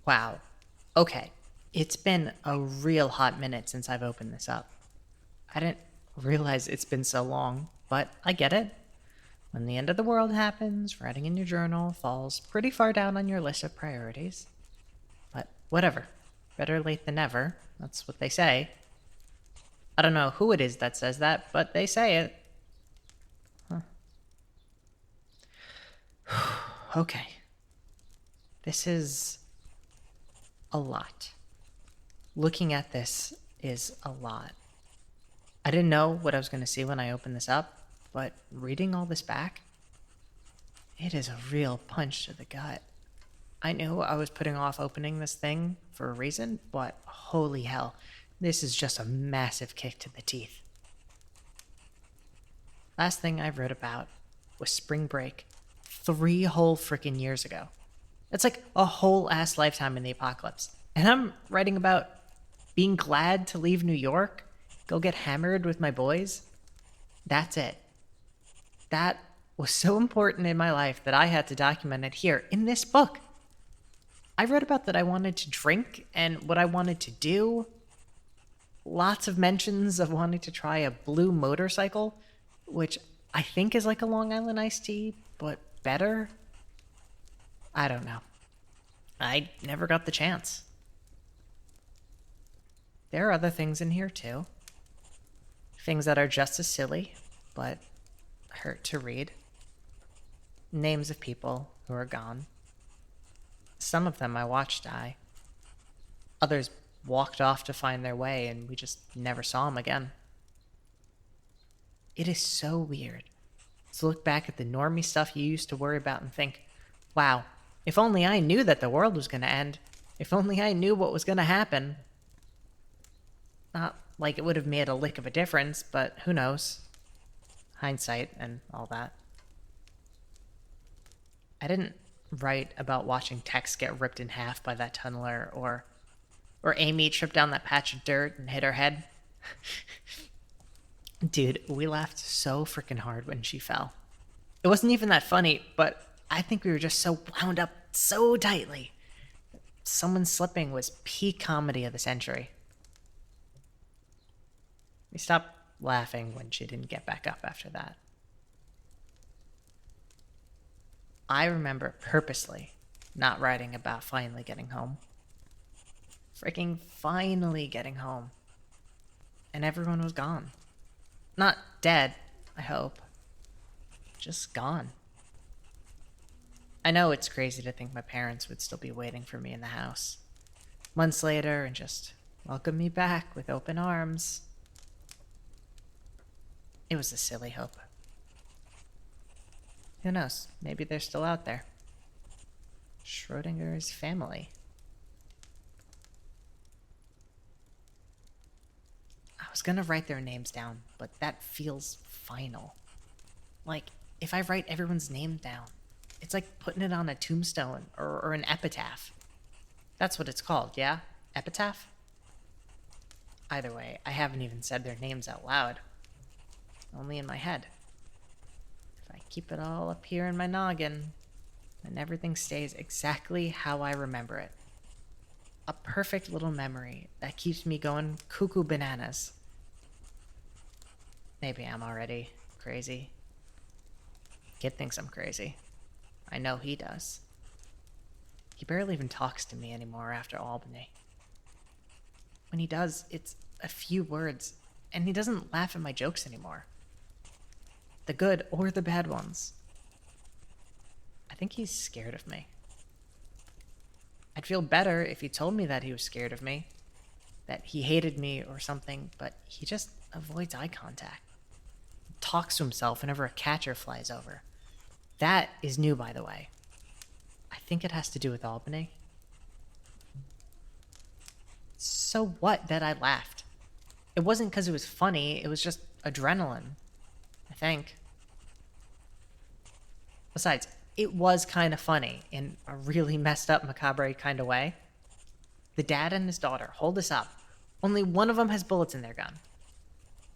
Wow. Okay. It's been a real hot minute since I've opened this up. I didn't realize it's been so long, but I get it. When the end of the world happens, writing in your journal falls pretty far down on your list of priorities. But whatever. Better late than never. That's what they say. I don't know who it is that says that, but they say it. Huh. Okay. This is a lot. Looking at this is a lot. I didn't know what I was going to see when I opened this up, but reading all this back, it is a real punch to the gut. I knew I was putting off opening this thing for a reason, but holy hell, this is just a massive kick to the teeth. Last thing I wrote about was spring break 3 whole freaking years ago. That's like a whole ass lifetime in the apocalypse. And I'm writing about being glad to leave New York, go get hammered with my boys. That's it. That was so important in my life that I had to document it here in this book. I wrote about that I wanted to drink and what I wanted to do. Lots of mentions of wanting to try a blue motorcycle, which I think is like a Long Island iced tea, but better. I don't know. I never got the chance. There are other things in here too. Things that are just as silly, but hurt to read. Names of people who are gone. Some of them I watched die. Others walked off to find their way, and we just never saw them again. It is so weird to look back at the normie stuff you used to worry about and think, wow, if only I knew that the world was going to end. If only I knew what was going to happen. Not like it would have made a lick of a difference, but who knows? Hindsight and all that. I didn't write about watching Tex get ripped in half by that tunneler, or Amy trip down that patch of dirt and hit her head. Dude, we laughed so freaking hard when she fell. It wasn't even that funny, but I think we were just so wound up so tightly. Someone slipping was peak comedy of the century. We stopped laughing when she didn't get back up after that. I remember purposely not writing about finally getting home. Freaking finally getting home. And everyone was gone. Not dead, I hope. Just gone. I know it's crazy to think my parents would still be waiting for me in the house months later and just welcome me back with open arms. It was a silly hope. Who knows? Maybe they're still out there. Schrodinger's family. I was gonna write their names down, but that feels final. Like, if I write everyone's name down, it's like putting it on a tombstone or an epitaph. That's what it's called, yeah? Epitaph? Either way, I haven't even said their names out loud. Only in my head. If I keep it all up here in my noggin, then everything stays exactly how I remember it. A perfect little memory that keeps me going cuckoo bananas. Maybe I'm already crazy. Kid thinks I'm crazy. I know he does. He barely even talks to me anymore after Albany. When he does, it's a few words, and he doesn't laugh at my jokes anymore. The good or the bad ones. I think he's scared of me. I'd feel better if he told me that he was scared of me, that he hated me or something, but he just avoids eye contact. Talks to himself whenever a catcher flies over. That is new, by the way. I think it has to do with Albany. So what that I laughed? It wasn't because it was funny, it was just adrenaline. I think. Besides, it was kind of funny in a really messed up, macabre kind of way. The dad and his daughter hold this up. Only one of them has bullets in their gun.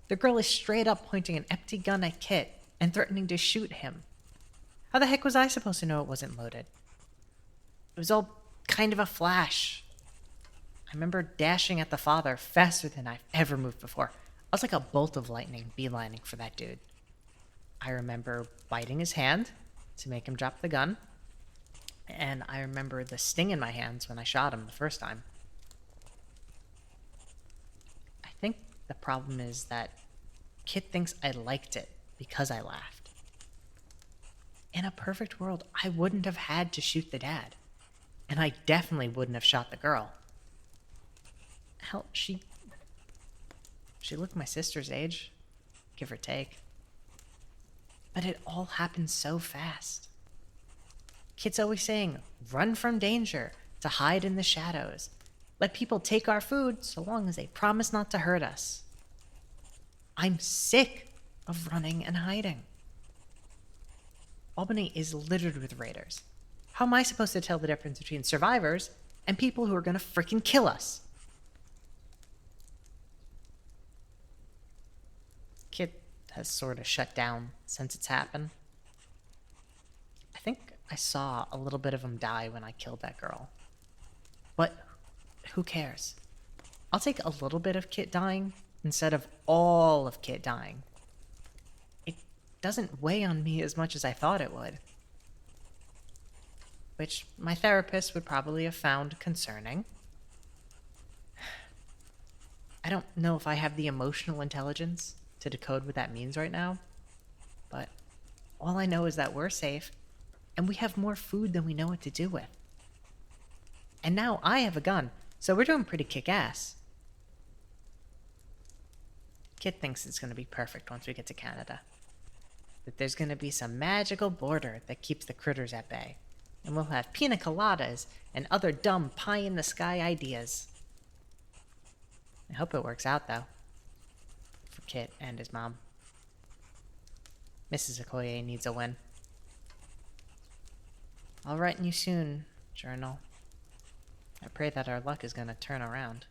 The girl is straight up pointing an empty gun at Kit and threatening to shoot him. How the heck was I supposed to know it wasn't loaded? It was all kind kind of a flash. I remember dashing at the father faster than I've ever moved before. I was like a bolt of lightning beelining for that dude. I remember biting his hand to make him drop the gun. And I remember the sting in my hands when I shot him the first time. I think the problem is that Kit thinks I liked it because I laughed. In a perfect world, I wouldn't have had to shoot the dad. And I definitely wouldn't have shot the girl. Hell, she looked my sister's age, give or take. But it all happened so fast. Kit's always saying, run from danger, to hide in the shadows. Let people take our food so long as they promise not to hurt us. I'm sick of running and hiding. Albany is littered with raiders. How am I supposed to tell the difference between survivors and people who are gonna freaking kill us? Kit has sort of shut down since it's happened. I think I saw a little bit of him die when I killed that girl. But who cares? I'll take a little bit of Kit dying instead of all of Kit dying. It doesn't weigh on me as much as I thought it would. Which my therapist would probably have found concerning. I don't know if I have the emotional intelligence to decode what that means right now, but all I know is that we're safe, and we have more food than we know what to do with. And now I have a gun, so we're doing pretty kick-ass. Kit thinks it's going to be perfect once we get to Canada. That there's going to be some magical border that keeps the critters at bay. And we'll have pina coladas and other dumb pie-in-the-sky ideas. I hope it works out, though. For Kit and his mom. Mrs. Okoye needs a win. I'll write you soon, journal. I pray that our luck is going to turn around.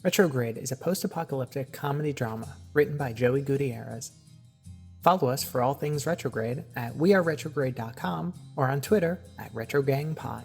Retrograde is a post-apocalyptic comedy drama written by Joey Gutierrez. Follow us for all things Retrograde at weareretrograde.com or on Twitter at RetroGangPod.